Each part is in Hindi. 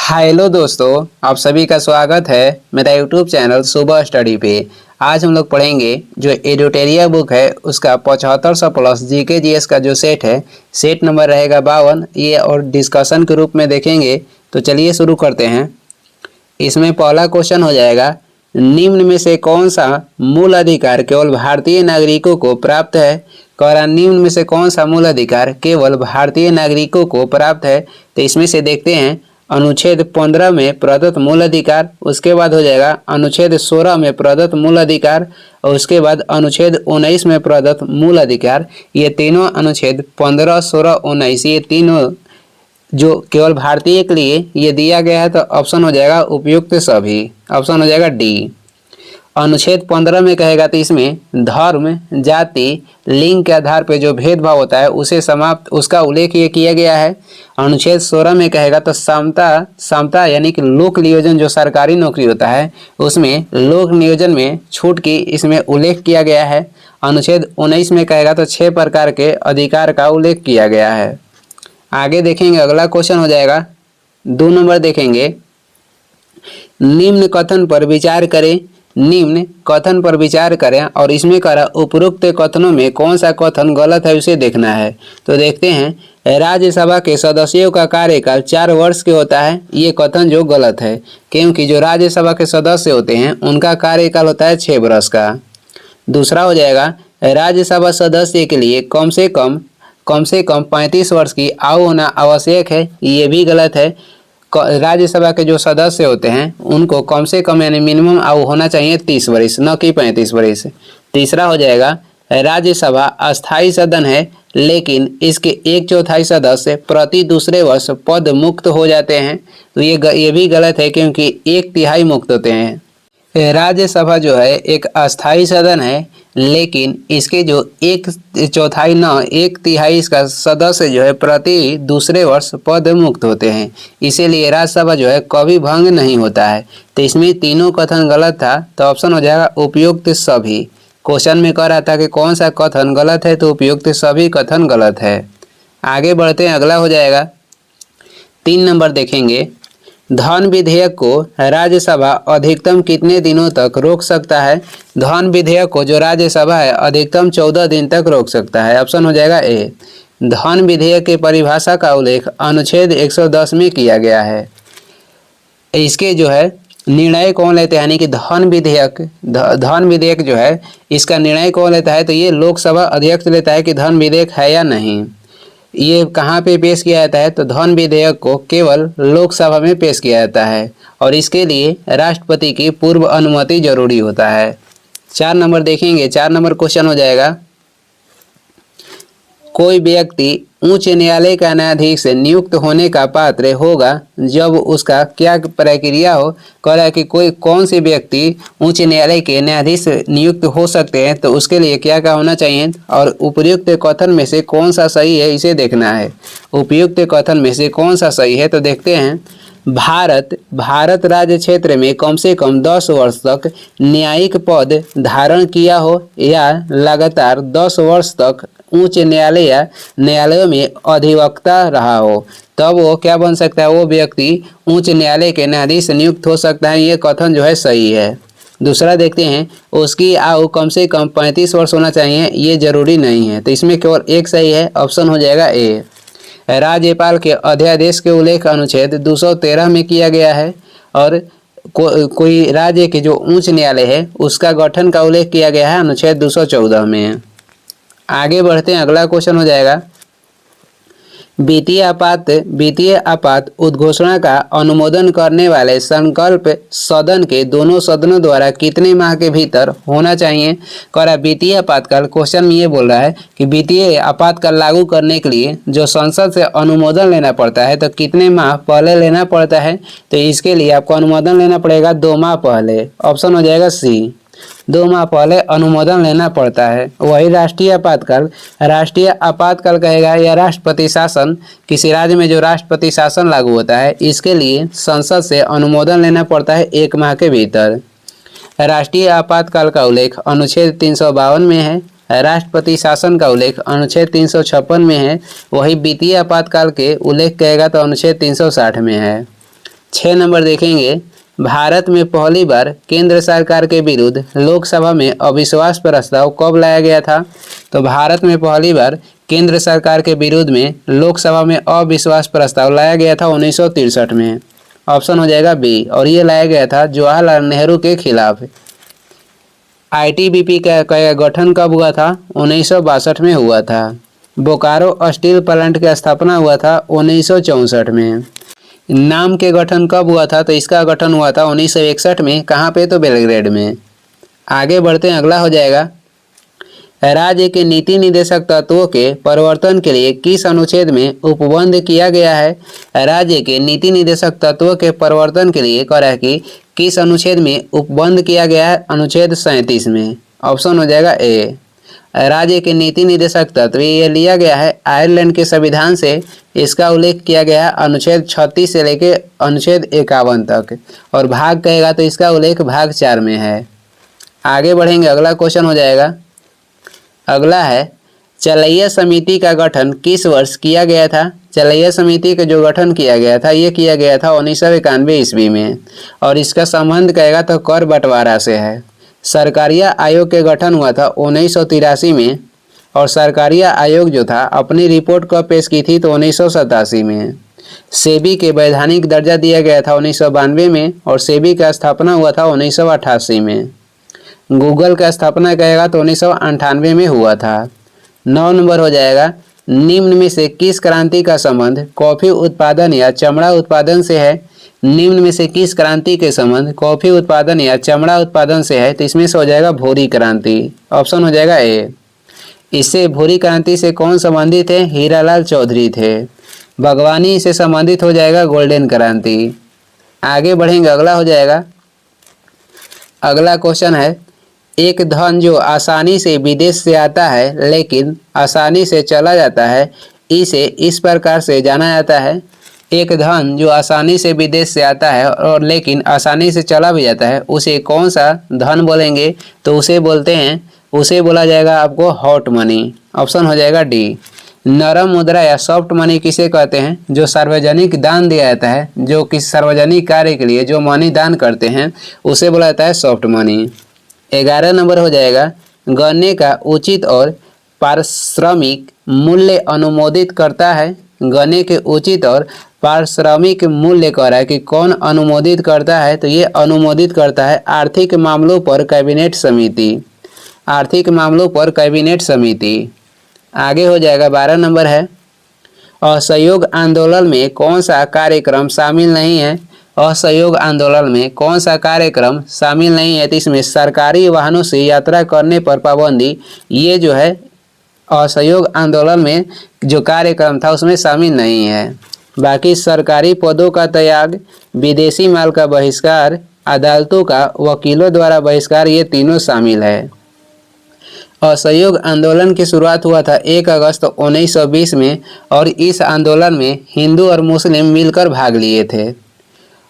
हेलो दोस्तों, आप सभी का स्वागत है मेरा यूट्यूब चैनल सुबह स्टडी पे। आज हम लोग पढ़ेंगे जो एडिटोरिया बुक है उसका 7500 प्लस जीके जीएस का जो सेट है, सेट नंबर रहेगा 52। ये और डिस्कशन के रूप में देखेंगे। तो चलिए शुरू करते हैं। इसमें पहला क्वेश्चन हो जाएगा, निम्न में से कौन सा मूल अधिकार केवल भारतीय नागरिकों को प्राप्त है। कह निम्न में से कौन सा मूल अधिकार केवल भारतीय नागरिकों को प्राप्त है। तो इसमें से देखते हैं, अनुच्छेद 15 में प्रदत्त मूल अधिकार, उसके बाद हो जाएगा अनुच्छेद 16 में प्रदत्त मूल अधिकार, और उसके बाद अनुच्छेद 19 में प्रदत्त मूल अधिकार। ये तीनों अनुच्छेद 15, 16, 19 ये तीनों जो केवल भारतीय के लिए ये दिया गया है। तो ऑप्शन हो जाएगा उपयुक्त सभी, ऑप्शन हो जाएगा डी। अनुच्छेद 15 में कहेगा तो इसमें धर्म, जाति, लिंग के आधार पर जो भेदभाव होता है उसे समाप्त, उसका उल्लेख ये किया गया है। अनुच्छेद 16 में कहेगा तो समता यानी कि लोक नियोजन जो सरकारी नौकरी होता है उसमें लोक नियोजन में छूट की इसमें उल्लेख किया गया है। अनुच्छेद 19 में कहेगा तो 6 प्रकार के अधिकार का उल्लेख किया गया है। आगे देखेंगे, अगला क्वेश्चन हो जाएगा 2 नंबर देखेंगे, निम्न कथन पर विचार करें। निम्न कथन पर विचार करें और इसमें करा उपरोक्त कथनों में कौन सा कथन गलत है उसे देखना है। तो देखते हैं, राज्यसभा के सदस्यों का कार्यकाल 4 वर्ष के होता है। ये कथन जो गलत है, क्योंकि जो राज्यसभा के सदस्य होते हैं उनका कार्यकाल होता है 6 वर्ष का। दूसरा हो जाएगा, राज्यसभा सदस्य के लिए कम से कम 35 वर्ष की आयु होना आवश्यक है। ये भी गलत है। राज्यसभा के जो सदस्य होते हैं उनको कम से कम यानी मिनिमम आयु होना चाहिए 30 वर्ष, न कि 35 वर्ष। तीसरा हो जाएगा, राज्यसभा अस्थायी सदन है लेकिन इसके 1/4 सदस्य प्रति दूसरे वर्ष पद मुक्त हो जाते हैं। तो ये भी गलत है, क्योंकि 1/3 मुक्त होते हैं। राज्यसभा जो है एक अस्थायी सदन है, लेकिन इसके जो 1/4 इसका सदस्य जो है प्रति दूसरे वर्ष पद मुक्त होते हैं। इसीलिए राज्यसभा जो है कभी भंग नहीं होता है। तो इसमें तीनों कथन गलत था। तो ऑप्शन हो जाएगा उपयुक्त सभी। क्वेश्चन में कह रहा था कि कौन सा कथन गलत है, तो उपयुक्त सभी कथन गलत है। आगे बढ़ते हैं, अगला हो जाएगा 3 नंबर देखेंगे, धन विधेयक को राज्यसभा अधिकतम कितने दिनों तक रोक सकता है। धन विधेयक को जो राज्यसभा है अधिकतम 14 दिन तक रोक सकता है। ऑप्शन हो जाएगा ए। धन विधेयक की परिभाषा का उल्लेख अनुच्छेद 110 में किया गया है। इसके जो है निर्णय कौन लेते हैं, यानी कि धन विधेयक जो है इसका निर्णय कौन लेता है। तो ये लोकसभा अध्यक्ष लेता है कि धन विधेयक है या नहीं। ये कहाँ पे पेश किया जाता है, तो धन विधेयक को केवल लोकसभा में पेश किया जाता है और इसके लिए राष्ट्रपति की पूर्व अनुमति जरूरी होता है। 4 नंबर देखेंगे, 4 नंबर क्वेश्चन हो जाएगा, कोई व्यक्ति उच्च न्यायालय का न्यायाधीश नियुक्त होने का पात्र होगा जब उसका क्या प्रक्रिया हो। कह रहा है कि कौन से व्यक्ति उच्च न्यायालय के न्यायाधीश नियुक्त हो सकते हैं, तो उसके लिए क्या क्या होना चाहिए और उपयुक्त कथन में से कौन सा सही है इसे देखना है। उपयुक्त कथन में से कौन सा सही है, तो देखते हैं, भारत राज्य क्षेत्र में कम से कम 10 वर्ष तक न्यायिक पद धारण किया हो या लगातार 10 वर्ष तक उच्च न्यायालय या न्यायालयों में अधिवक्ता रहा हो, तब वो क्या बन सकता है, वो व्यक्ति उच्च न्यायालय के न्यायाधीश नियुक्त हो सकता है। ये कथन जो है सही है। दूसरा देखते हैं, उसकी आयु कम से कम 35 वर्ष होना चाहिए। ये जरूरी नहीं है। तो इसमें केवल एक सही है, ऑप्शन हो जाएगा ए। राज्यपाल के अध्यादेश के उल्लेख अनुच्छेद 213 में किया गया है और कोई राज्य के जो उच्च न्यायालय है उसका गठन का उल्लेख किया गया है अनुच्छेद 214 में। आगे बढ़ते हैं, अगला क्वेश्चन हो जाएगा, वित्तीय आपात उद्घोषणा का अनुमोदन करने वाले संकल्प सदन के दोनों सदनों द्वारा कितने माह के भीतर होना चाहिए। कह रहा वित्तीय आपातकाल, क्वेश्चन में ये बोल रहा है कि वित्तीय आपातकाल लागू करने के लिए जो संसद से अनुमोदन लेना पड़ता है तो कितने माह पहले लेना पड़ता है। तो इसके लिए आपको अनुमोदन लेना पड़ेगा 2 माह पहले। ऑप्शन हो जाएगा सी, 2 माह पहले अनुमोदन लेना पड़ता है। वही राष्ट्रीय आपातकाल कहेगा या राष्ट्रपति शासन, किसी राज्य में जो राष्ट्रपति शासन लागू होता है इसके लिए संसद से अनुमोदन लेना पड़ता है 1 माह के भीतर। राष्ट्रीय आपातकाल का उल्लेख अनुच्छेद 352 में है, राष्ट्रपति शासन का उल्लेख अनुच्छेद 356 में है। वही वित्तीय आपातकाल के उल्लेख कहेगा तो अनुच्छेद 360 में है। 6 नंबर देखेंगे, भारत में पहली बार केंद्र सरकार के विरुद्ध लोकसभा में अविश्वास प्रस्ताव कब लाया गया था? तो भारत में पहली बार केंद्र सरकार के विरुद्ध में लोकसभा में अविश्वास प्रस्ताव लाया गया था 1963 में। ऑप्शन हो जाएगा बी, और ये लाया गया था जवाहरलाल नेहरू के खिलाफ। आईटीबीपी का गठन कब हुआ था? 1962 में हुआ था। बोकारो स्टील प्लांट की स्थापना हुआ था 1964 में। नाम के गठन कब हुआ था? तो इसका गठन हुआ था 1961 में। कहाँ पे? तो बेलग्रेड में। आगे बढ़ते हैं, अगला हो जाएगा, राज्य के नीति निदेशक तत्वों के परिवर्तन के लिए किस अनुच्छेद में उपबंध किया गया है? राज्य के नीति निदेशक तत्वों के परिवर्तन के लिए कह रहा है कि किस अनुच्छेद में उपबंध किया गया है? अनुच्छेद 37 में। ऑप्शन हो जाएगा ए, राज्य के नीति निदेशक तत्व ये लिया गया है आयरलैंड के संविधान से। इसका उल्लेख किया गया है अनुच्छेद 36 से लेकर अनुच्छेद 51 तक, और भाग कहेगा तो इसका उल्लेख भाग 4 में है। आगे बढ़ेंगे, अगला क्वेश्चन हो जाएगा, अगला है, चलैया समिति का गठन किस वर्ष किया गया था? चलैया समिति का जो गठन किया गया था ये किया गया था 1991 ईस्वी में, और इसका संबंध कहेगा तो कर बंटवारा से है। सरकारिया आयोग के गठन हुआ था 1983 में, और सरकारिया आयोग जो था अपनी रिपोर्ट कब पेश की थी? तो 1987 में। सेबी के वैधानिक दर्जा दिया गया था 1992 में, और सेबी का स्थापना हुआ था 1988 में। गूगल का स्थापना कहेगा तो 1998 में हुआ था। 9 नंबर हो जाएगा, निम्न में से किस क्रांति का संबंध कॉफी उत्पादन या चमड़ा उत्पादन से है? निम्न में से किस क्रांति के संबंध कॉफी उत्पादन या चमड़ा उत्पादन से है? तो इसमें से हो जाएगा भूरी क्रांति। ऑप्शन हो जाएगा ए। इससे भूरी क्रांति से कौन संबंधित है? हीरालाल चौधरी थे। बागवानी से संबंधित हो जाएगा गोल्डन क्रांति। आगे बढ़ेंगे, अगला हो जाएगा, अगला क्वेश्चन है, एक धन जो आसानी से विदेश से आता है लेकिन आसानी से चला जाता है, इसे इस प्रकार से जाना जाता है। एक धन जो आसानी से विदेश से आता है और लेकिन आसानी से चला भी जाता है, उसे कौन सा धन बोलेंगे? तो उसे बोलते हैं, उसे बोला जाएगा आपको हॉट मनी। ऑप्शन हो जाएगा डी। नरम मुद्रा या सॉफ्ट मनी किसे कहते हैं? जो सार्वजनिक दान दिया जाता है, जो किसी सार्वजनिक कार्य के लिए जो मनी दान करते हैं उसे बोला जाता है सॉफ्ट मनी। 11 नंबर हो जाएगा, गन्ने का उचित और पारिश्रमिक मूल्य अनुमोदित करता है। गन्ने के उचित और पारिश्रमिक मूल्य कह रहा है कि कौन अनुमोदित करता है? तो ये अनुमोदित करता है आर्थिक मामलों पर कैबिनेट समिति। आर्थिक मामलों पर कैबिनेट समिति। आगे हो जाएगा, 12 नंबर है, असहयोग आंदोलन में कौन सा कार्यक्रम शामिल नहीं है? असहयोग आंदोलन में कौन सा कार्यक्रम शामिल नहीं है? तो इसमें सरकारी वाहनों से यात्रा करने पर पाबंदी, ये जो है असहयोग आंदोलन में जो कार्यक्रम था उसमें शामिल नहीं है। बाकी सरकारी पदों का त्याग, विदेशी माल का बहिष्कार, अदालतों का वकीलों द्वारा बहिष्कार, ये तीनों शामिल है। असहयोग आंदोलन की शुरुआत हुआ था 1 अगस्त 1920 में, और इस आंदोलन में हिंदू और मुस्लिम मिलकर भाग लिए थे,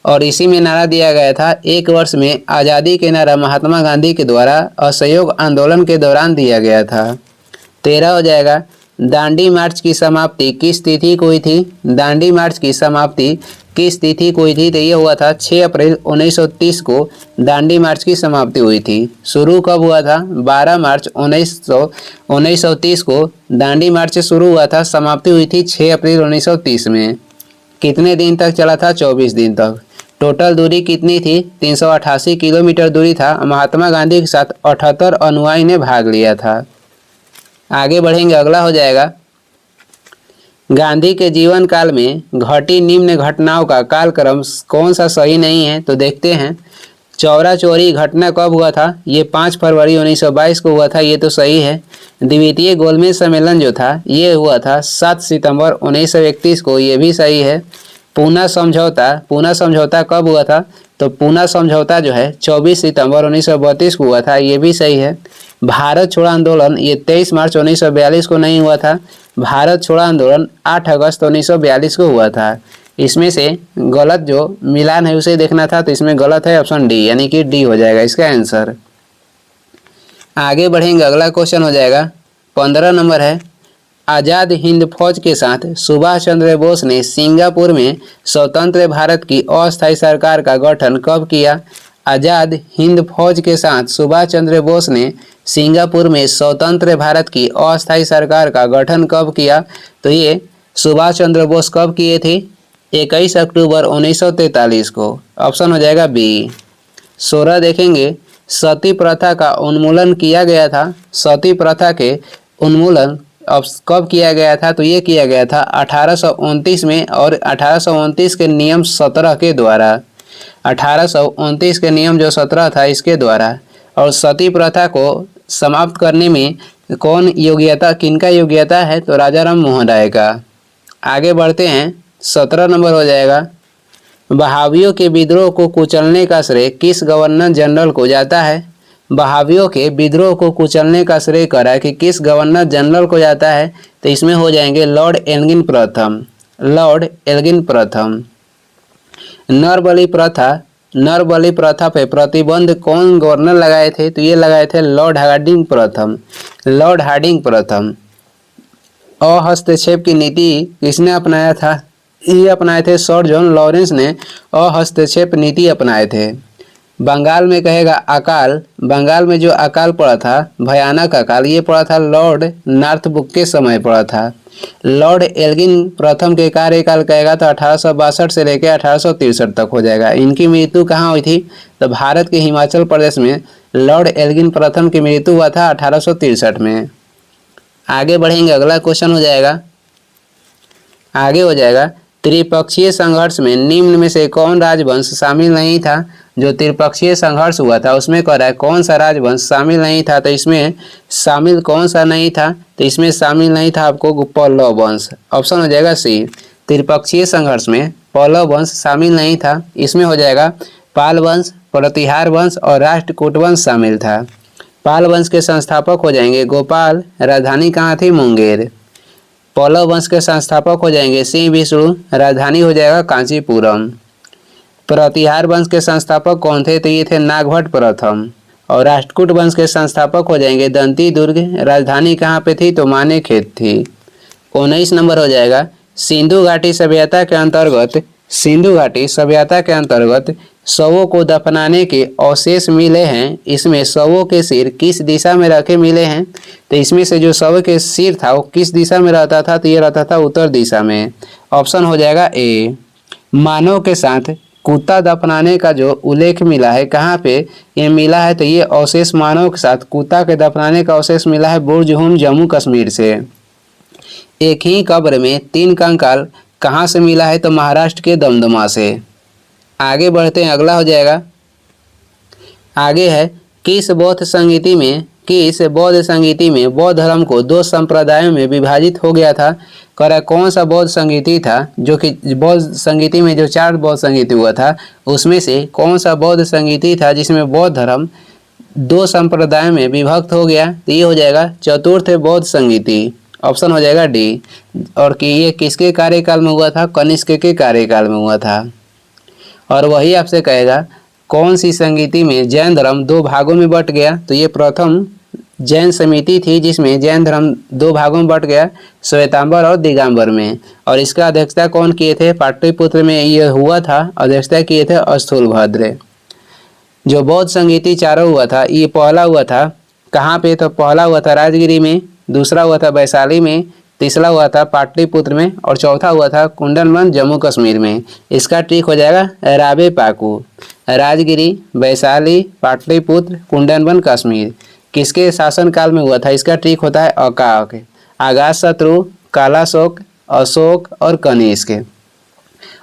और इसी में नारा दिया गया था, 1 वर्ष में आज़ादी के नारा महात्मा गांधी के द्वारा असहयोग आंदोलन के दौरान दिया गया था। 13 हो जाएगा, दांडी मार्च की समाप्ति किस तिथि को हुई थी? दांडी मार्च की समाप्ति किस तिथि को हुई थी? तो ये हुआ था 6 अप्रैल 1930 को दांडी मार्च की समाप्ति हुई थी। शुरू कब हुआ था? 12 मार्च 1930 को दांडी मार्च शुरू हुआ था, समाप्ति हुई थी 6 अप्रैल 1930 में। कितने दिन तक चला था? 24 दिन तक। टोटल दूरी कितनी थी? 388 किलोमीटर दूरी था। महात्मा गांधी के साथ 78 अनुयायी ने भाग लिया था। आगे बढ़ेंगे, अगला हो जाएगा, गांधी के जीवन काल में घटी निम्न घटनाओं का कालक्रम कौन सा सही नहीं है? तो देखते हैं, चौरा चोरी घटना कब हुआ था? ये 5 फरवरी 1922 को हुआ था, ये तो सही है। द्वितीय गोलमेज सम्मेलन जो था ये हुआ था 7 सितंबर 1931 को, ये भी सही है। पूना समझौता कब हुआ था? तो पूना समझौता जो है 24 सितंबर 1932 को हुआ था, ये भी सही है। भारत छोड़ो आंदोलन ये 23 मार्च 1942 को नहीं हुआ था। भारत छोड़ो आंदोलन 8 अगस्त 1942 को हुआ था। इसमें से गलत जो मिलान है उसे देखना था, तो इसमें गलत है ऑप्शन डी, यानी कि डी हो जाएगा इसका आंसर। आगे बढ़ेंगे, अगला क्वेश्चन हो जाएगा 15 नंबर है, आज़ाद हिंद फौज के साथ सुभाष चंद्र बोस ने सिंगापुर में स्वतंत्र भारत की अस्थायी सरकार का गठन कब किया? आज़ाद हिंद फौज के साथ सुभाष चंद्र बोस ने सिंगापुर में स्वतंत्र भारत की अस्थायी सरकार का गठन कब किया? तो ये सुभाष चंद्र बोस कब किए थे? 21 अक्टूबर 1943 को। ऑप्शन हो जाएगा बी। 16 देखेंगे, सती प्रथा का उन्मूलन किया गया था। सती प्रथा के उन्मूलन कब किया गया था? तो ये किया गया था 1829 में, और 1829 के नियम 17 के द्वारा। 1829 के नियम जो 17 था इसके द्वारा। और सती प्रथा को समाप्त करने में कौन योग्यता, किनका योग्यता है? तो राजा राम मोहन राय का। आगे बढ़ते हैं, 17 नंबर हो जाएगा, बहावियों के विद्रोह को कुचलने का श्रेय किस गवर्नर जनरल को जाता है? बहावियों के विद्रोह को कुचलने का श्रेय करा कि किस गवर्नर जनरल को जाता है? तो इसमें हो जाएंगे लॉर्ड एल्गिन प्रथम। लॉर्ड एल्गिन प्रथम। नरबली प्रथा पे प्रतिबंध कौन गवर्नर लगाए थे? तो ये लगाए थे लॉर्ड हार्डिंग प्रथम। लॉर्ड हार्डिंग प्रथम। अहस्तक्षेप की नीति किसने अपनाया था? ये अपनाए थे सर जॉन लॉरेंस ने अहस्तक्षेप नीति अपनाए थे। बंगाल में कहेगा अकाल, बंगाल में जो अकाल पड़ा था, भयानक अकाल, ये पड़ा था लॉर्ड नॉर्थब्रुक के समय पड़ा था। लॉर्ड एल्गिन प्रथम के कार्यकाल कहेगा तो 1862 से लेकर 1863 तक हो जाएगा। इनकी मृत्यु कहाँ हुई थी? तो भारत के हिमाचल प्रदेश में लॉर्ड एल्गिन प्रथम की मृत्यु हुआ था 1863 में। आगे बढ़ेंगे, अगला क्वेश्चन हो जाएगा, आगे हो जाएगा, त्रिपक्षीय संघर्ष में निम्न में से कौन राजवंश शामिल नहीं था? जो त्रिपक्षीय संघर्ष हुआ था उसमें कह रहा है कौन सा राजवंश शामिल नहीं था? तो इसमें शामिल कौन सा नहीं था? तो इसमें शामिल नहीं था आपको पल्लव वंश। ऑप्शन हो जाएगा सी। त्रिपक्षीय संघर्ष में पल्लव वंश शामिल नहीं था। इसमें हो जाएगा पाल वंश, प्रतिहार वंश और राष्ट्रकूट वंश शामिल था। पाल वंश के संस्थापक हो जाएंगे गोपाल, राजधानी कहाँ थी? मुंगेर। पल्लव वंश के संस्थापक हो जाएंगे सिंह विष्णु, राजधानी हो जाएगा कांचीपुरम। प्रतिहार वंश के संस्थापक कौन थे? तो ये थे नागभट्ट प्रथम। और राष्ट्रकूट वंश के संस्थापक हो जाएंगे दंती दुर्ग, राजधानी कहाँ पे थी? तो मानेखेत थी। 19 नंबर हो जाएगा, सिंधु घाटी सभ्यता के अंतर्गत, सिंधु घाटी सभ्यता के अंतर्गत शवों को दफनाने के अवशेष मिले हैं। इसमें शवों के सिर किस दिशा में रखे मिले हैं? तो इसमें से जो शव के सिर था वो किस दिशा में रहता था? तो ये रहता था उत्तर दिशा में। ऑप्शन हो जाएगा ए। मानव के साथ कुत्ता दफनाने का जो उल्लेख मिला है कहाँ पे ये मिला है? तो ये अवशेष मानव के साथ कुत्ता के दफनाने का अवशेष मिला है बुर्ज-हुम, जम्मू कश्मीर से। एक ही कब्र में 3 कंकाल कहाँ से मिला है? तो महाराष्ट्र के दमदमा से। आगे बढ़ते हैं, अगला हो जाएगा, आगे है, किस बौद्ध संगीति में बौद्ध धर्म को 2 संप्रदायों में विभाजित हो गया था? कह कौन सा बौद्ध संगीति था जो कि बौद्ध संगीति में जो 4 बौद्ध संगीति हुआ था उसमें से कौन सा बौद्ध संगीति था जिसमें बौद्ध धर्म 2 संप्रदायों में विभक्त हो गया? तो ये हो जाएगा चतुर्थ बौद्ध संगीति। ऑप्शन हो जाएगा डी। और कि ये किसके कार्यकाल में हुआ था? कनिष्क के कार्यकाल में हुआ था। और वही आपसे कहेगा कौन सी संगीति में जैन धर्म 2 भागों में बट गया? तो ये प्रथम जैन समिति थी जिसमें जैन धर्म 2 भागों में बट गया, श्वेतांबर और दिगंबर में। और इसका अध्यक्षता कौन किए थे? पाटलिपुत्र में ये हुआ था, अध्यक्षता किए थे स्थूलभद्र। जो बौद्ध संगीति चारों हुआ था, ये पहला हुआ था कहाँ पे? तो पहला हुआ था राजगिरी में, दूसरा हुआ था वैशाली में, तीसरा हुआ था पाटलिपुत्र में और चौथा हुआ था कुंडलवन, जम्मू कश्मीर में। इसका ठीक हो जाएगा राबे पाकू। राजगिरी, वैशाली, पाटलिपुत्र, कुंडलवन, कश्मीर किसके शासनकाल में हुआ था? इसका ठीक होता है अकाक, अगातशत्रु, कालाशोक, अशोक और कनिष्क।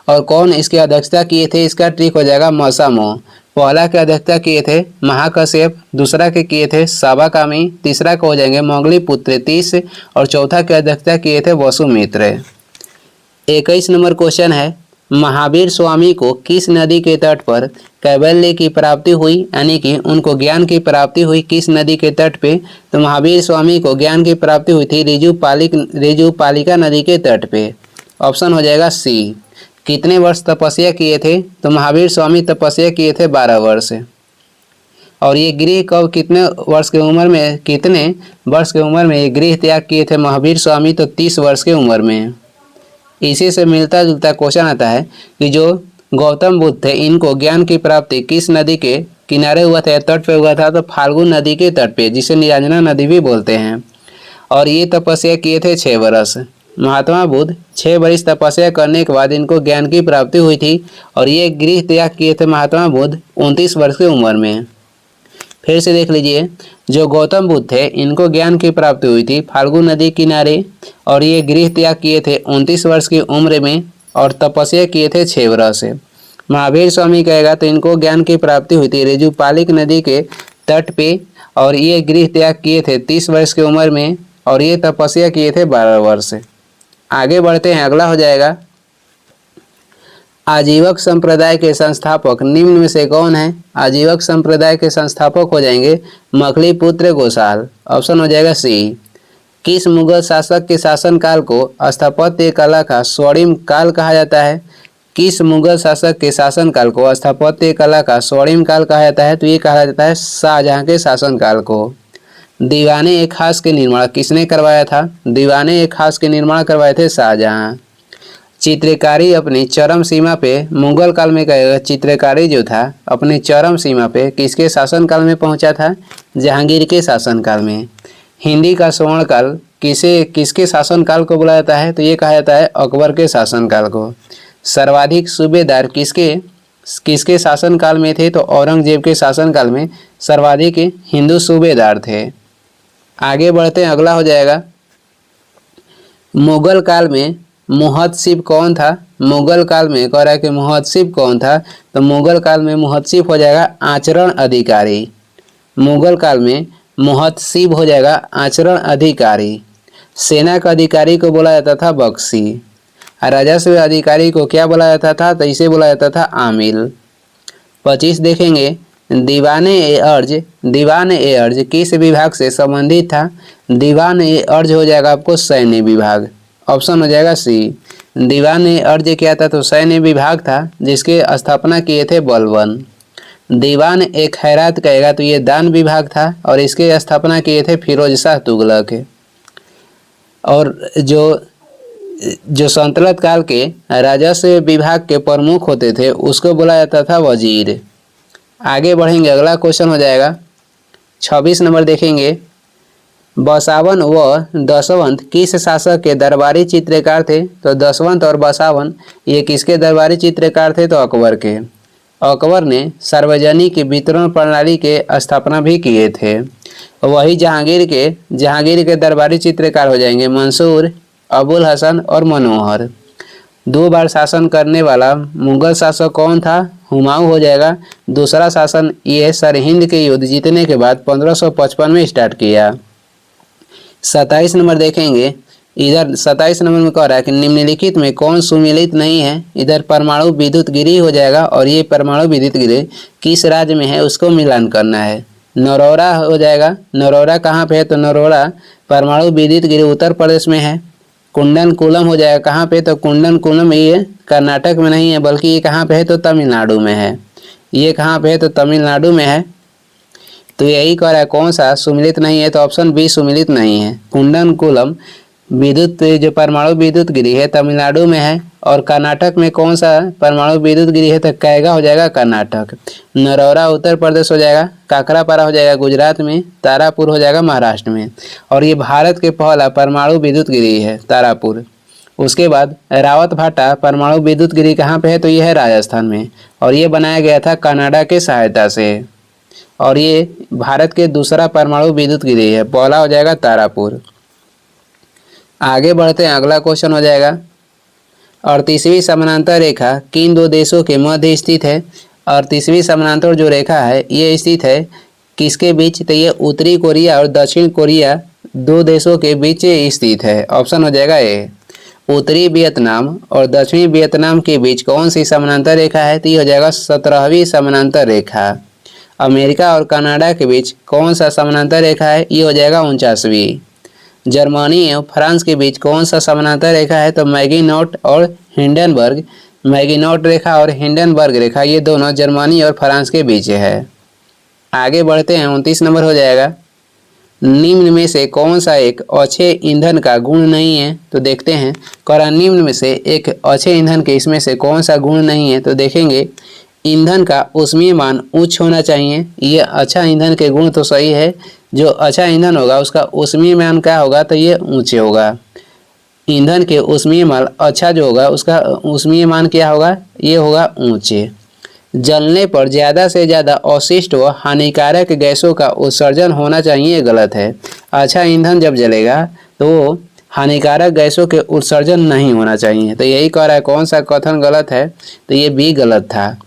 और कौन इसकी अध्यक्षता किए थे? इसका ठीक हो जाएगा मसामो। पहला के अध्यक्षता किए थे महाकश्यप, दूसरा के किए थे साबाकामी, तीसरा को हो जाएंगे मोगलीपुत्र तीस और चौथा के अध्यक्षता किए थे वसुमित्र। 21 नंबर क्वेश्चन है, महावीर स्वामी को किस नदी के तट पर कैवल्य की प्राप्ति हुई? यानी कि उनको ज्ञान की प्राप्ति हुई किस नदी के तट पे? तो महावीर स्वामी को ज्ञान की प्राप्ति हुई थी ऋजुपालिका नदी के तट पे। ऑप्शन हो जाएगा सी। कितने वर्ष तपस्या किए थे? तो महावीर स्वामी तपस्या किए थे 12 वर्ष। और ये गृह कब कितने वर्ष की उम्र में ये गृह त्याग किए थे महावीर स्वामी? तो 30 वर्ष की उम्र में। इसी से मिलता जुलता क्वेश्चन आता है कि जो गौतम बुद्ध थे इनको ज्ञान की प्राप्ति किस नदी के किनारे हुआ था, तट पे हुआ था? तो फाल्गुन नदी के तट पे, जिसे निरंजना नदी भी बोलते हैं। और ये तपस्या किए थे 6 वर्ष। महात्मा बुद्ध 6 वर्ष तपस्या करने के बाद इनको ज्ञान की प्राप्ति हुई थी और ये गृह त्याग किए थे महात्मा बुद्ध 29 वर्ष की उम्र में। फिर से देख लीजिए, जो गौतम बुद्ध थे इनको ज्ञान की प्राप्ति हुई थी फाल्गुन नदी किनारे और ये गृह त्याग किए थे 29 वर्ष की उम्र में और तपस्या किए थे 6 वर्ष। महावीर स्वामी कहेगा तो इनको ज्ञान की प्राप्ति हुई थी रेजुपालिक नदी के तट पे और ये गृह त्याग किए थे 30 वर्ष की उम्र में और ये तपस्या किए थे 12 वर्ष। आगे बढ़ते हैं, अगला हो जाएगा आजीवक संप्रदाय के संस्थापक निम्न में से कौन है? आजीवक संप्रदाय के संस्थापक हो जाएंगे मखलीपुत्र गोसाल। ऑप्शन हो जाएगा सी। किस मुगल शासक के शासनकाल को स्थापत्य कला का स्वर्णिम काल कहा जाता है? किस मुगल शासक के शासनकाल को स्थापत्य कला का स्वर्णिम काल कहा जाता है? तो ये कहा जाता है शाहजहां के शासनकाल को। दीवाने एक खास के निर्माण किसने करवाया था? दीवाने एक खास के निर्माण करवाए थे शाहजहां। चित्रकारी अपनी चरम सीमा पे मुगल काल में कहेगा, चित्रकारी जो था अपनी चरम सीमा पे किसके शासनकाल में पहुंचा था? जहांगीर के शासनकाल में। हिंदी का स्वर्णकाल किसके शासनकाल को बोला जाता है? तो ये कहा जाता है अकबर के शासनकाल को। सर्वाधिक सूबेदार किसके शासनकाल में थे? तो औरंगजेब के शासनकाल में सर्वाधिक हिंदू सूबेदार थे। आगे बढ़ते हैं, अगला हो जाएगा मुगल काल में मुहद्दिब कौन था? मुगल काल में कह रहा है कि मुहद्दिब कौन था? तो मुगल काल में मुहद्दिब हो जाएगा आचरण अधिकारी। मुगल काल में मुहद्दिब हो जाएगा आचरण अधिकारी। सेना का अधिकारी को बोला जाता था बख्शी। राजस्व अधिकारी को क्या बोला जाता था? तो इसे बोला जाता था आमिल। 25 देखेंगे, दीवान ए अर्ज किस विभाग से संबंधित था? दीवान ए अर्ज हो जाएगा आपको सैन्य विभाग। ऑप्शन हो जाएगा सी। दीवान ए अर्ज क्या था? तो सैन्य विभाग था जिसके स्थापना किए थे बलबन। दीवान ए खैरात कहेगा तो ये दान विभाग था और इसके स्थापना किए थे फिरोज शाह तुगलक। और जो सल्तनत काल के राजस्व विभाग के प्रमुख होते थे उसको बोला जाता था वजीर। आगे बढ़ेंगे, अगला क्वेश्चन हो जाएगा 26 नंबर देखेंगे, बसावन व दशवंत किस शासक के दरबारी चित्रकार थे? तो दशवंत और बसावन ये किसके दरबारी चित्रकार थे? तो अकबर के। अकबर ने सार्वजनिक वितरण प्रणाली के स्थापना भी किए थे। वही जहांगीर के दरबारी चित्रकार हो जाएंगे मंसूर, अबुल हसन और मनोहर। 2 बार शासन करने वाला मुगल शासक कौन था? हुमायूं हो जाएगा। दूसरा शासन ये सरहिंद के युद्ध जीतने के बाद 1555 में स्टार्ट किया। 27 नंबर देखेंगे, इधर 27 नंबर में कह रहा है कि निम्नलिखित में कौन सुमेलित नहीं है? इधर परमाणु विद्युत गिरी हो जाएगा और ये परमाणु विद्युत गिरी किस राज्य में है उसको मिलान करना है। नरोरा हो जाएगा। नरोरा कहाँ पे है? तो नरोरा परमाणु विद्युत गिरी उत्तर प्रदेश में है। कुंडनकुलम हो जाएगा कहाँ पे? तो कुंडनकुलम ये कर्नाटक में नहीं है बल्कि ये कहाँ पे है? तो तमिलनाडु में है। ये कहाँ पे है? तो तमिलनाडु में है। तो यही कह रहा है कौन सा सुमेलित नहीं है? तो ऑप्शन बी सुमेलित नहीं है। कुंडनकुलम विद्युत जो परमाणु विद्युत गिरी है तमिलनाडु में है और कर्नाटक में कौन सा परमाणु विद्युत गिरी है? तो कैगा हो जाएगा कर्नाटक। नरौरा उत्तर प्रदेश हो जाएगा। काकरापारा हो जाएगा गुजरात में। तारापुर हो जाएगा महाराष्ट्र में। और ये भारत के पहला परमाणु विद्युत गिरी है तारापुर। उसके बाद रावत भाटा परमाणु विद्युत गिरी कहाँ पे है? तो ये है राजस्थान में और ये बनाया गया था कनाडा के सहायता से और ये भारत के दूसरा परमाणु विद्युत गिरी है। पहला हो जाएगा तारापुर। आगे बढ़ते हैं, अगला क्वेश्चन हो जाएगा 38वीं समानांतर रेखा किन 2 देशों के मध्य स्थित है? 38वीं समानांतर जो रेखा है ये स्थित है किसके बीच? तो ये उत्तरी कोरिया और दक्षिण कोरिया 2 देशों के बीच स्थित है। ऑप्शन हो जाएगा ए। उत्तरी वियतनाम और दक्षिणी वियतनाम के बीच कौन सी समानांतर रेखा है? तो ये हो जाएगा 17वीं समानांतर रेखा। अमेरिका और कनाडा के बीच कौन सा समानांतर रेखा है? ये हो जाएगा 49वीं। जर्मनी और फ्रांस के बीच कौन सा समानांतर रेखा है? तो मैगिनोट और हिंडनबर्ग। मैगिनोट रेखा और हिंडनबर्ग रेखा ये दोनों जर्मनी और फ्रांस के बीच है। आगे बढ़ते हैं, 29 नंबर हो जाएगा, निम्न में से कौन सा एक अक्षय ईंधन का गुण नहीं है? तो देखते हैं, करा निम्न में से एक अक्षय ईंधन के इसमें से कौन सा गुण नहीं है? तो देखेंगे, ईंधन का ऊष्मीय मान उच्च होना चाहिए। ये अच्छा ईंधन के गुण तो सही है, जो अच्छा ईंधन होगा उसका ऊष्मीय मान क्या होगा? तो ये ऊंचे होगा। ईंधन के ऊष्मीय मान अच्छा जो होगा उसका ऊष्मीय मान क्या होगा? ये होगा ऊंचे। जलने पर ज़्यादा से ज़्यादा अवशिष्ट व हानिकारक गैसों का उत्सर्जन होना चाहिए, गलत है। अच्छा ईंधन जब जलेगा तो हानिकारक गैसों के उत्सर्जन नहीं होना चाहिए। तो यही कह रहा है, कौन सा कथन गलत है? तो ये बी गलत था।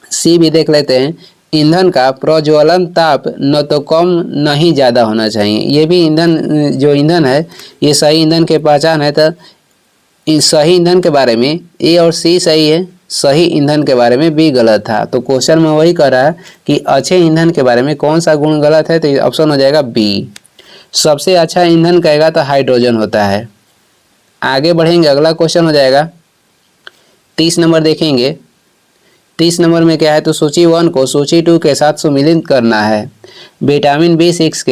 सी भी देख लेते हैं, ईंधन का प्रज्वलन ताप न तो कम न ही ज़्यादा होना चाहिए। ये भी ईंधन, जो ईंधन है ये सही ईंधन के पहचान है। तो इस सही ईंधन के बारे में ए और सी सही है, सही ईंधन के बारे में बी गलत था। तो क्वेश्चन में वही कह रहा है कि अच्छे ईंधन के बारे में कौन सा गुण गलत है? तो ऑप्शन हो जाएगा बी। सबसे अच्छा ईंधन कहेगा तो हाइड्रोजन होता है। आगे बढ़ेंगे, अगला क्वेश्चन हो जाएगा 30 नंबर देखेंगे। 30 नंबर में क्या है? तो सूची 1 को सूची 2 के साथ सम्मिलित करना है। विटामिन B6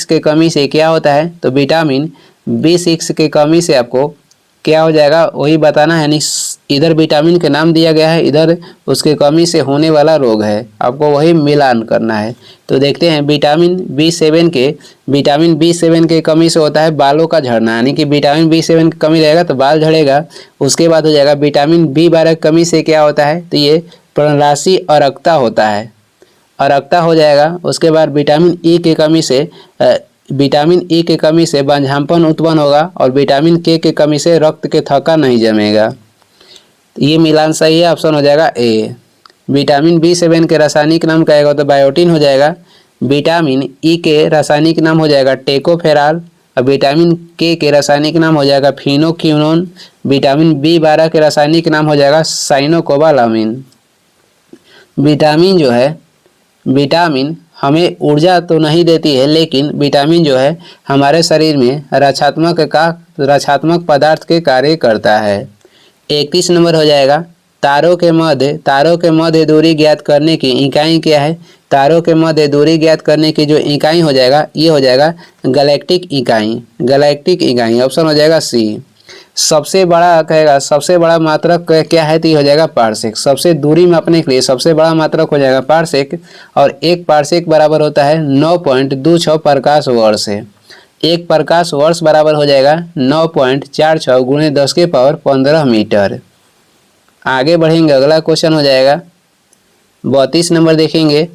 के कमी से क्या होता है? तो विटामिन B6 के कमी से आपको क्या हो जाएगा वही बताना है। यानी इधर विटामिन के नाम दिया गया है, इधर उसके कमी से होने वाला रोग है, आपको वही मिलान करना है। तो देखते हैं, विटामिन B7 के कमी से होता है बालों का झड़ना, यानी कि विटामिन B7 की कमी रहेगा तो बाल झड़ेगा। उसके बाद हो जाएगा विटामिन B12 की कमी से क्या होता है? तो ये पर्णराशि अरक्ता होता है, अरक्ता हो जाएगा। उसके बाद विटामिन ई के कमी से बंझापन उत्पन्न होगा और विटामिन के कमी से रक्त के थक्का नहीं जमेगा। ये मिलान सही है, ऑप्शन हो जाएगा ए। विटामिन B7 के रासायनिक नाम कहेगा तो बायोटिन हो जाएगा। विटामिन ई के रासायनिक नाम हो जाएगा टेकोफेराल और विटामिन के रासायनिक नाम हो जाएगा फिनोक्विनोन। विटामिन B12 के रासायनिक नाम हो जाएगा साइनोकोबालामिन। विटामिन जो है, विटामिन हमें ऊर्जा तो नहीं देती है, लेकिन विटामिन जो है हमारे शरीर में रक्षात्मक पदार्थ के कार्य करता है। 31 नंबर हो जाएगा, तारों के मध्य दूरी ज्ञात करने की इकाई क्या है? तारों के मध्य दूरी ज्ञात करने की जो इकाई हो जाएगा ये हो जाएगा गैलेक्टिक इकाई। ऑप्शन हो जाएगा सी। सबसे बड़ा कहेगा, सबसे बड़ा मात्रक क्या है? तो ये हो जाएगा पारसेक। सबसे दूरी मापने के लिए सबसे बड़ा मात्रक हो जाएगा पारसेक, और एक पारसेक बराबर होता है 9.26 प्रकाश वर्ष है। एक प्रकाश वर्ष बराबर हो जाएगा 9.46 गुणे 10 के पावर 15 मीटर। आगे बढ़ेंगे, अगला क्वेश्चन हो जाएगा 32 नंबर देखेंगे।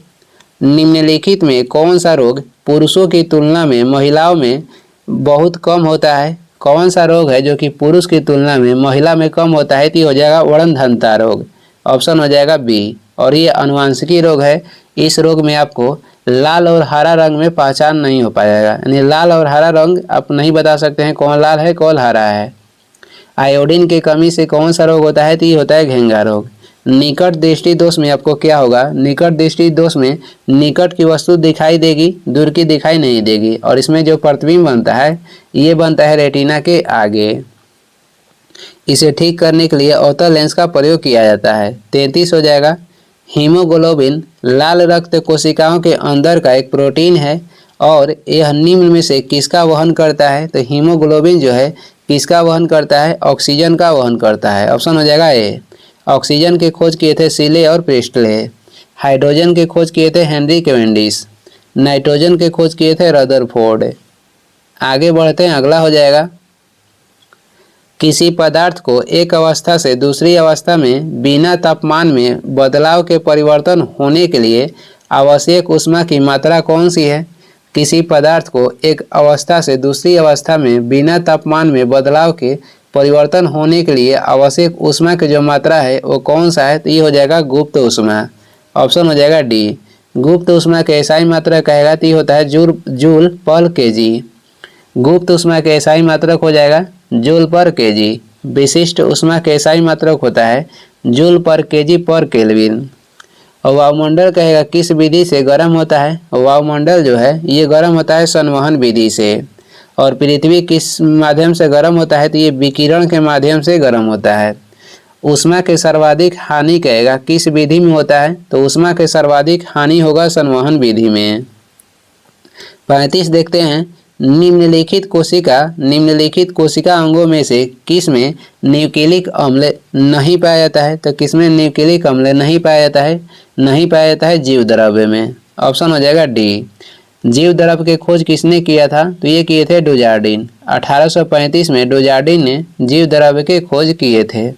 निम्नलिखित में कौन सा रोग पुरुषों की तुलना में महिलाओं में बहुत कम होता है? कौन सा रोग है जो कि पुरुष की तुलना में महिला में कम होता है? तो हो जाएगा वर्णधनता रोग। ऑप्शन हो जाएगा बी, और ये अनुवांशिकी रोग है। इस रोग में आपको लाल और हरा रंग में पहचान नहीं हो पाएगा, यानी लाल और हरा रंग आप नहीं बता सकते हैं कौन लाल है कौन हरा है। आयोडीन की कमी से कौन सा रोग होता है? तो ये होता है घेंगा रोग। निकट दृष्टि दोष में आपको क्या होगा? निकट दृष्टि दोष में निकट की वस्तु दिखाई देगी, दूर की दिखाई नहीं देगी, और इसमें जो प्रतिबिंब बनता है ये बनता है रेटिना के आगे। इसे ठीक करने के लिए अवतल लेंस का प्रयोग किया जाता है। 33 हो जाएगा, हीमोग्लोबिन लाल रक्त कोशिकाओं के अंदर का एक प्रोटीन है और यह निम्न में से किसका वहन करता है? तो हीमोग्लोबिन जो है किसका वहन करता है? ऑक्सीजन का वहन करता है। ऑप्शन हो जाएगा ए। ऑक्सीजन की खोज किए थे सीले और प्रिस्टले। हाइड्रोजन की खोज किए थे हेनरी कैवेंडिश। नाइट्रोजन की खोज किए थे रदरफोर्ड। आगे बढ़ते हैं, अगला हो जाएगा, किसी पदार्थ को एक अवस्था से दूसरी अवस्था में बिना तापमान में बदलाव के परिवर्तन होने के लिए आवश्यक ऊष्मा की मात्रा कौन सी है? किसी पदार्थ को एक अवस्था से दूसरी अवस्था में बिना तापमान में बदलाव के परिवर्तन होने के लिए आवश्यक ऊष्मा की जो मात्रा है वो कौन सा है? तो ये हो जाएगा गुप्त ऊष्मा। ऑप्शन हो जाएगा डी। गुप्त ऊष्मा के एसआई मात्रा कहेगा तो ये होता है जूल पर केजी। गुप्त ऊष्मा के एसआई मात्रक हो जाएगा जूल पर केजी। विशिष्ट ऊष्मा के एसआई मात्रक होता है जूल पर केजी पर केल्विन। और वायुमंडल कहेगा किस विधि से गर्म होता है? वायुमंडल जो है ये गर्म होता है संवहन विधि से। और पृथ्वी किस माध्यम से गर्म होता है? तो ये विकिरण के माध्यम से गर्म होता है। ऊष्मा के सर्वाधिक हानि कहेगा किस विधि में होता है, तो ऊष्मा के सर्वाधिक हानि होगा संवहन विधि में। 35 देखते हैं, निम्नलिखित कोशिका अंगों में से किस में न्यूक्लिक अम्ल नहीं पाया जाता है, तो किसमें न्यूक्लिक अम्ल नहीं पाया जाता है जीव द्रव्य में। ऑप्शन हो जाएगा डी। जीव द्रव्य की खोज किसने किया था, तो ये किए थे डुजार्डिन। 1835 में डुजार्डिन ने जीव द्रव्य की खोज किए थे।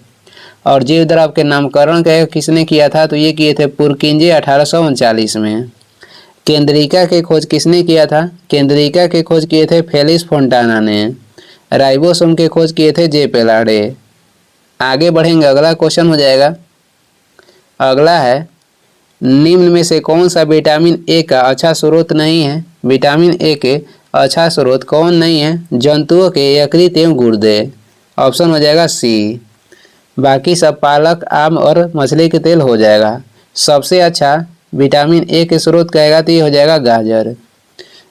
और जीव द्रव्य के नामकरण किसने किया था, तो ये किए थे पुरकिंजे 1839 में। केंद्रिका की खोज किसने किया था, केंद्रिका की खोज किए थे फेलिक्स फोंटाना ने। राइबोसोम की खोज किए थे जे पेलाडे। आगे बढ़ेंगे, अगला क्वेश्चन हो जाएगा। अगला है, निम्न में से कौन सा विटामिन ए का अच्छा स्रोत नहीं है। विटामिन ए के अच्छा स्रोत कौन नहीं है, जंतुओं के यकृत एवं गुर्दे। ऑप्शन हो जाएगा सी। बाकी सब पालक, आम और मछली के तेल हो जाएगा। सबसे अच्छा विटामिन ए के स्रोत कहेगा तो ये हो जाएगा गाजर।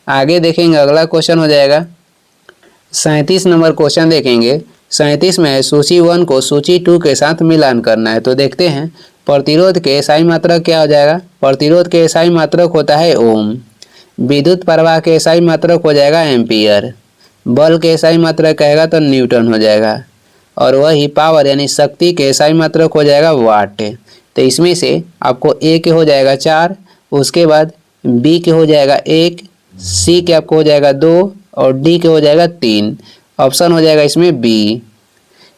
आगे देखेंगे, अगला क्वेश्चन हो जाएगा 37 नंबर क्वेश्चन देखेंगे। 37 में सूची 1 को सूची 2 के साथ मिलान करना है। तो देखते हैं, प्रतिरोध के एसआई मात्रक क्या हो जाएगा। प्रतिरोध के एसआई मात्रक होता है ओम। विद्युत प्रवाह के एसआई मात्रक हो जाएगा एम्पियर। बल के एसआई मात्रक कहेगा तो न्यूटन हो जाएगा। और वही पावर यानी शक्ति के एसआई मात्रक हो जाएगा वाट। तो इसमें से आपको ए के हो जाएगा 4, उसके बाद बी के हो जाएगा 1, सी के आपको हो जाएगा 2 और डी के हो जाएगा 3। ऑप्शन हो जाएगा इसमें बी।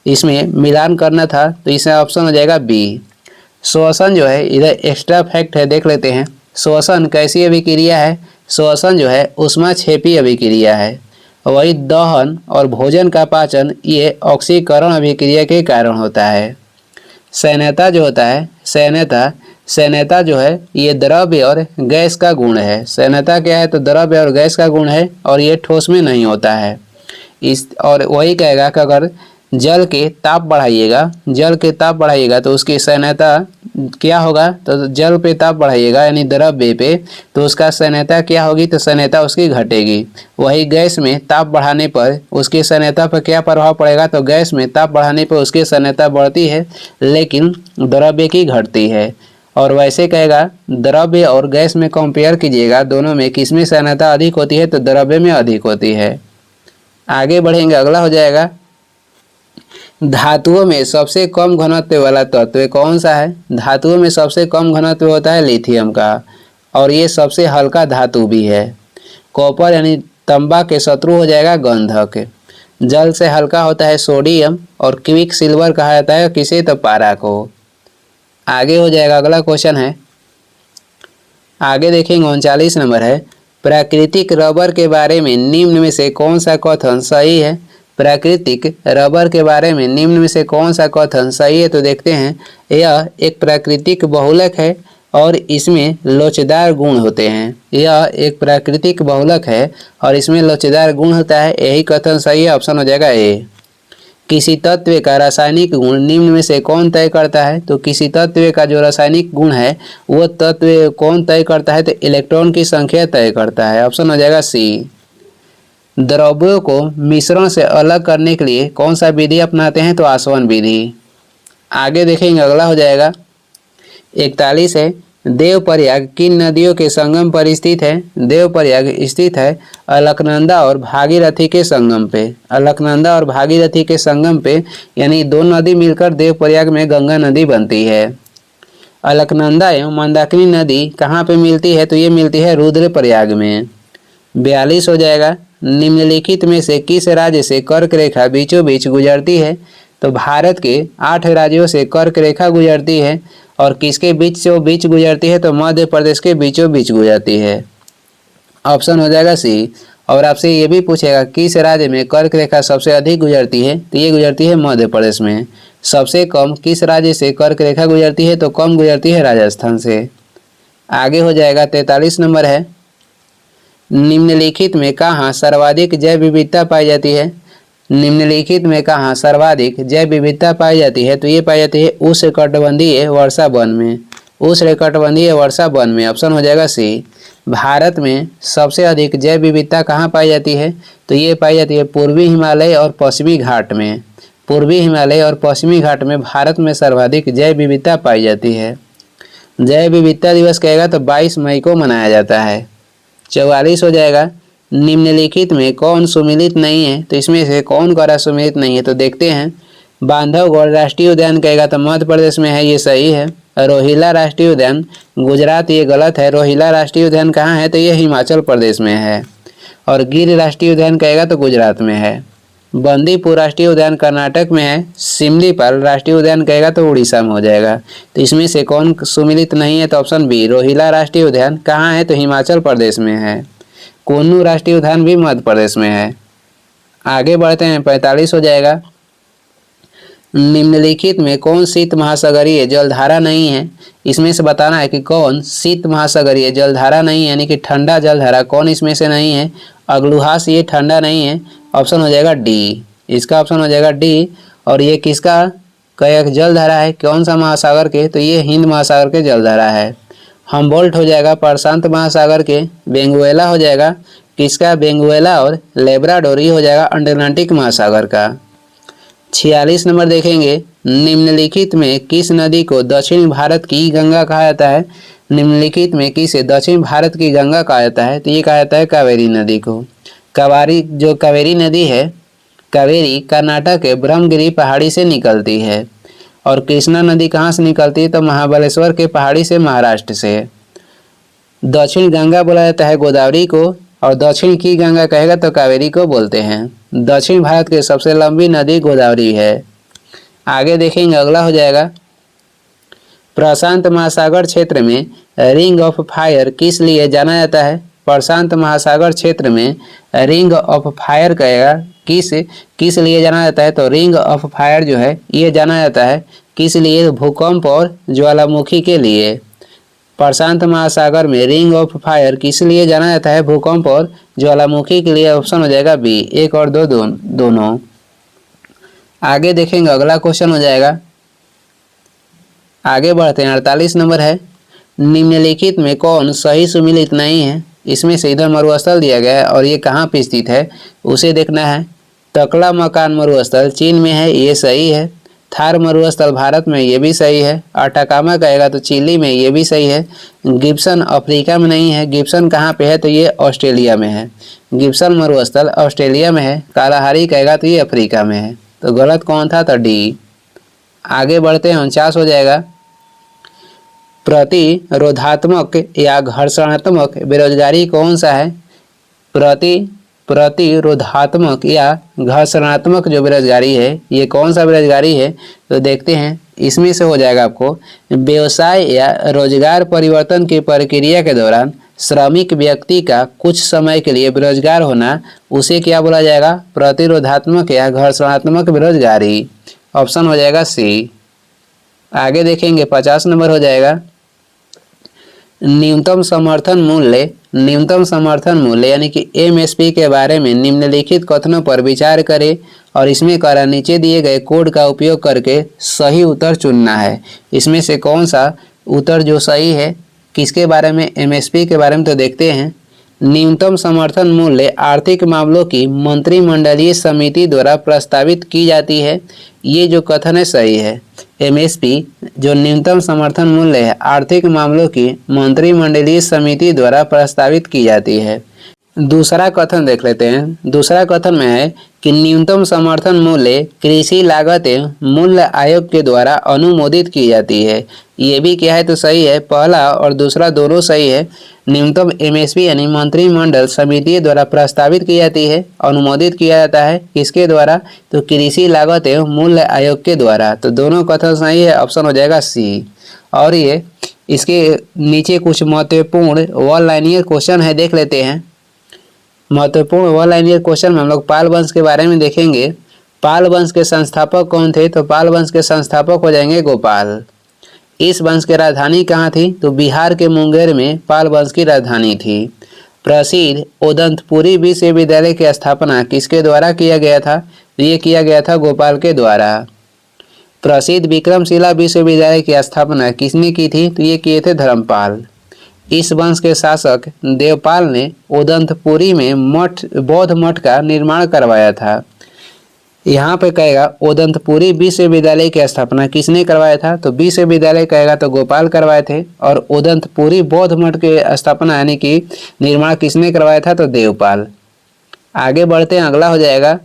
इसमें मिलान करना था तो इसमें ऑप्शन हो जाएगा बी। श्वसन जो है, इधर एक्स्ट्रा फैक्ट है, देख लेते हैं। श्वसन कैसी अभिक्रिया है, श्वसन जो है ऊष्माक्षेपी अभिक्रिया है। वही दहन और भोजन का पाचन ये ऑक्सीकरण अभिक्रिया के कारण होता है। सैन्यता जो होता है, सैन्यता जो है ये द्रव्य और गैस का गुण है। सैन्यता क्या है, तो द्रव्य और गैस का गुण है और ये ठोस में नहीं होता है। और वही कहेगा कि अगर जल के ताप बढ़ाइएगा तो उसकी सैन्यता क्या होगा, तो जल पे ताप बढ़ाइएगा यानी द्रव्य पे, तो उसका सैन्यता क्या होगी, तो सैन्यता उसकी घटेगी। वही गैस में ताप बढ़ाने पर उसकी सैन्यता पर क्या प्रभाव पड़ेगा, तो गैस में ताप बढ़ाने पर उसकी सैन्यता बढ़ती है लेकिन द्रव्य की घटती है। और वैसे कहेगा द्रव्य और गैस में कंपेयर कीजिएगा, दोनों में किसमें सैन्यता अधिक होती है, तो द्रव्य में अधिक होती है। आगे बढ़ेंगे, अगला हो जाएगा धातुओं में सबसे कम घनत्व वाला तत्व कौन सा है। धातुओं में सबसे कम घनत्व होता है लिथियम का और ये सबसे हल्का धातु भी है। कॉपर यानी तांबा के शत्रु हो जाएगा गंधक। जल से हल्का होता है सोडियम और क्विक सिल्वर कहा जाता है किसे, तो पारा को। आगे हो जाएगा, अगला क्वेश्चन है, आगे देखेंगे 39 नंबर है, प्राकृतिक रबर के बारे में निम्न में से कौन सा कथन सही है। प्राकृतिक रबर के बारे में निम्न में से कौन सा कथन सही है, तो देखते हैं, यह एक प्राकृतिक बहुलक है और इसमें लोचदार गुण होते हैं। यह एक प्राकृतिक बहुलक है और इसमें लोचदार गुण होता है, यही कथन सही है। ऑप्शन हो जाएगा ए। किसी तत्व का रासायनिक गुण निम्न में से कौन तय करता है, तो किसी तत्व का जो रासायनिक गुण है वो तत्व कौन तय करता है, तो इलेक्ट्रॉन की संख्या तय करता है। ऑप्शन हो जाएगा सी। द्रव्यों को मिश्रण से अलग करने के लिए कौन सा विधि अपनाते हैं, तो आसवन विधि। आगे देखेंगे, अगला हो जाएगा 41 है, देवप्रयाग किन नदियों के संगम पर स्थित है। देवप्रयाग स्थित है अलकनंदा और भागीरथी के संगम पे। अलकनंदा और भागीरथी के संगम पे यानी दो नदी मिलकर देवप्रयाग में गंगा नदी बनती है। अलकनंदा एवं मंदाकिनी नदी कहाँ पे मिलती है, तो ये मिलती है रुद्रप्रयाग में। 42 हो जाएगा, निम्नलिखित में से किस राज्य से कर्क रेखा बीचों बीच गुजरती है, तो भारत के 8 राज्यों से कर्क रेखा गुजरती है और किसके बीच से वो बीच गुजरती है, तो मध्य प्रदेश के बीचों बीच गुजरती है। ऑप्शन हो जाएगा सी। और आपसे ये भी पूछेगा किस राज्य में कर्क रेखा सबसे अधिक गुजरती है, तो ये गुजरती है मध्य प्रदेश में। सबसे कम किस राज्य से कर्क रेखा गुजरती है, तो कम गुजरती है राजस्थान से। आगे हो जाएगा 43 नंबर है, निम्नलिखित में कहाँ सर्वाधिक जैव विविधता पाई जाती है। निम्नलिखित में कहाँ सर्वाधिक जैव विविधता पाई जाती है, तो ये पाई जाती है उष्णकटिबंधीय वर्षा वन में। उष्णकटिबंधीय वर्षा वन में। ऑप्शन हो जाएगा सी। भारत में सबसे अधिक जैव विविधता कहाँ पाई जाती है, तो ये पाई जाती है पूर्वी हिमालय और पश्चिमी घाट में। पूर्वी हिमालय और पश्चिमी घाट में भारत में सर्वाधिक जैव विविधता पाई जाती है। जैव विविधता दिवस कहेगा तो 22 मई को मनाया जाता है। 44 हो जाएगा, निम्नलिखित में कौन सुमेलित नहीं है, तो इसमें से कौन गौरा सुमेलित नहीं है, तो देखते हैं। बांधवगढ़ राष्ट्रीय उद्यान कहेगा तो मध्य प्रदेश में है, ये सही है। रोहिला राष्ट्रीय उद्यान गुजरात, ये गलत है। रोहिला राष्ट्रीय उद्यान कहाँ है, तो ये हिमाचल प्रदेश में है। और गिर राष्ट्रीय उद्यान कहेगा तो गुजरात में है। बंदीपुर राष्ट्रीय उद्यान कर्नाटक में है। सिमलीपाल राष्ट्रीय उद्यान कहेगा तो उड़ीसा में हो जाएगा। तो इसमें से कौन सुमेलित नहीं है, तो ऑप्शन बी रोहिला राष्ट्रीय उद्यान कहाँ है, तो हिमाचल प्रदेश में है। कुन्नू राष्ट्रीय उद्यान भी मध्य प्रदेश में है। आगे बढ़ते हैं, 45 हो जाएगा। निम्नलिखित में कौन शीत महासागरीय जलधारा नहीं है, इसमें से बताना है कि कौन शीत महासागरीय जलधारा नहीं है, यानी कि ठंडा जलधारा कौन इसमें से नहीं है। अग्लुहास ये ठंडा नहीं है, ऑप्शन हो जाएगा डी, इसका ऑप्शन हो जाएगा डी। और ये किसका एक जलधारा है, कौन सा महासागर के, तो ये हिंद महासागर के जलधारा है। हम्बोल्ट हो जाएगा प्रशांत महासागर के। बेंगुएला हो जाएगा किसका, बेंगुएला और लेब्राडोर हो जाएगा अटलांटिक महासागर का। 46 नंबर देखेंगे, निम्नलिखित में किस नदी को दक्षिण भारत की गंगा कहा जाता है। निम्नलिखित में किसे दक्षिण भारत की गंगा कहा जाता है, तो ये कहा जाता है कावेरी नदी को। कावेरी नदी है, कावेरी कर्नाटक के ब्रह्मगिरी पहाड़ी से निकलती है। और कृष्णा नदी कहाँ से निकलती है, तो महाबलेश्वर के पहाड़ी से, महाराष्ट्र से। दक्षिण गंगा बोला जाता है गोदावरी को, और दक्षिण की गंगा कहेगा तो कावेरी को बोलते हैं। दक्षिण भारत की सबसे लंबी नदी गोदावरी है। आगे देखेंगे, अगला हो जाएगा, प्रशांत महासागर क्षेत्र में रिंग ऑफ फायर किस लिए जाना जाता है। प्रशांत महासागर क्षेत्र में रिंग ऑफ फायर कहेगा किस लिए जाना जाता है, तो रिंग ऑफ फायर जो है ये जाना जाता है किस लिए, भूकंप और ज्वालामुखी के लिए। प्रशांत महासागर में रिंग ऑफ फायर किस लिए जाना जाता है, भूकंप और ज्वालामुखी के लिए। ऑप्शन हो जाएगा बी, 1 और 2 दोनों। आगे देखेंगे, अगला क्वेश्चन हो जाएगा, आगे बढ़ते हैं। 48 नंबर है, निम्नलिखित में कौन सही सुमेलित नहीं है। इसमें से इधर मरुस्थल दिया गया है और ये कहाँ पे स्थित है उसे देखना है। तकला मकान मरुस्थल चीन में है, ये सही है। थार मरुस्थल भारत में, ये भी सही है। अटाकामा कहेगा तो चिली में, ये भी सही है। गिब्सन अफ्रीका में नहीं है। गिब्सन कहाँ पे है, तो ये ऑस्ट्रेलिया में है। गिब्सन मरुस्थल ऑस्ट्रेलिया में है। कालाहारी कहेगा तो ये अफ्रीका में है। तो गलत कौन था, तो डी। आगे बढ़ते हैं, 49 हो जाएगा। प्रतिरोधात्मक या घर्षणात्मक बेरोजगारी कौन सा है। प्रतिरोधात्मक या घर्षणात्मक जो बेरोजगारी है ये कौन सा बेरोजगारी है, तो देखते हैं। इसमें से हो जाएगा आपको व्यवसाय या रोजगार परिवर्तन की प्रक्रिया के दौरान श्रमिक व्यक्ति का कुछ समय के लिए बेरोजगार होना, उसे क्या बोला जाएगा, प्रतिरोधात्मक या घर्षणात्मक बेरोजगारी। ऑप्शन हो जाएगा सी। आगे देखेंगे, 50 नंबर हो जाएगा। न्यूनतम समर्थन मूल्य यानी कि एमएसपी के बारे में निम्नलिखित कथनों पर विचार करें और इसमें करा नीचे दिए गए कोड का उपयोग करके सही उत्तर चुनना है। इसमें से कौन सा उत्तर जो सही है, किसके बारे में, एमएसपी के बारे में। तो देखते हैं। न्यूनतम समर्थन मूल्य आर्थिक मामलों की मंत्रिमंडलीय समिति द्वारा प्रस्तावित की जाती है। ये जो कथन है सही है। एमएसपी जो न्यूनतम समर्थन मूल्य है आर्थिक मामलों की मंत्रिमंडलीय समिति द्वारा प्रस्तावित की जाती है। दूसरा कथन देख लेते हैं। दूसरा कथन में है कि न्यूनतम समर्थन मूल्य कृषि लागत मूल्य आयोग के द्वारा अनुमोदित की जाती है। ये भी क्या है, तो सही है। पहला और दूसरा दोनों सही है। न्यूनतम एमएसपी यानी मंत्रिमंडल समिति द्वारा प्रस्तावित की जाती है, अनुमोदित किया जाता है किसके द्वारा, तो कृषि लागत एवं मूल्य आयोग के द्वारा। तो दोनों कथन सही है। ऑप्शन हो जाएगा सी। और ये इसके नीचे कुछ महत्वपूर्ण वन लाइनियर क्वेश्चन है, देख लेते हैं। महत्वपूर्ण वन लाइनियर क्वेश्चन में हम लोग पाल वंश के बारे में देखेंगे। पाल वंश के संस्थापक कौन थे, तो पाल वंश के संस्थापक हो जाएंगे गोपाल। इस वंश की राजधानी कहाँ थी, तो बिहार के मुंगेर में पाल वंश की राजधानी थी। प्रसिद्ध उदंतपुरी विश्वविद्यालय की स्थापना किसके द्वारा किया गया था, तो ये किया गया था गोपाल के द्वारा। प्रसिद्ध विक्रमशिला विश्वविद्यालय की स्थापना किसने की थी, तो ये किए थे धर्मपाल। इस वंश के शासक देवपाल ने उदंतपुरी में बौद्ध मठ का निर्माण करवाया था। यहाँ पे कहेगा उदंतपुरी विश्वविद्यालय की स्थापना किसने करवाया था, तो विश्वविद्यालय कहेगा तो गोपाल करवाए थे। और उदंतपुरी बौद्ध मठ की स्थापना यानी कि निर्माण किसने करवाया था, तो देवपाल। आगे बढ़ते हैं, अगला हो जाएगा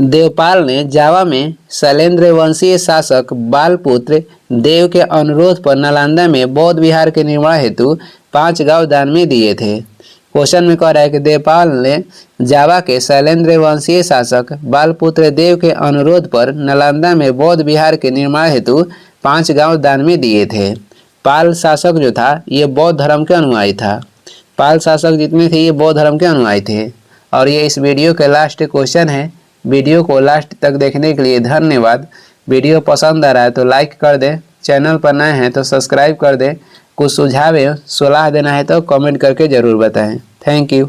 देवपाल ने जावा में शैलेंद्र वंशीय शासक बालपुत्र देव के अनुरोध पर नालंदा में बौद्ध विहार के निर्माण हेतु 5 गांव दान में दिए थे। क्वेश्चन में कह रहा है कि देवपाल ने जावा के शैलेंद्र वंशीय शासक बालपुत्र देव के अनुरोध पर नालंदा में बौद्ध विहार के निर्माण हेतु 5 गांव दान में दिए थे। पाल शासक जो था ये बौद्ध धर्म के अनुयायी था। पाल शासक जितने थे ये बौद्ध धर्म के अनुयायी थे। और ये इस वीडियो के लास्ट क्वेश्चन है। वीडियो को लास्ट तक देखने के लिए धन्यवाद। वीडियो पसंद आ रहा है तो लाइक कर दें, चैनल पर नए हैं तो सब्सक्राइब कर दें। कुछ सुझाव या सलाह देना है तो कमेंट करके ज़रूर बताएं। Thank you.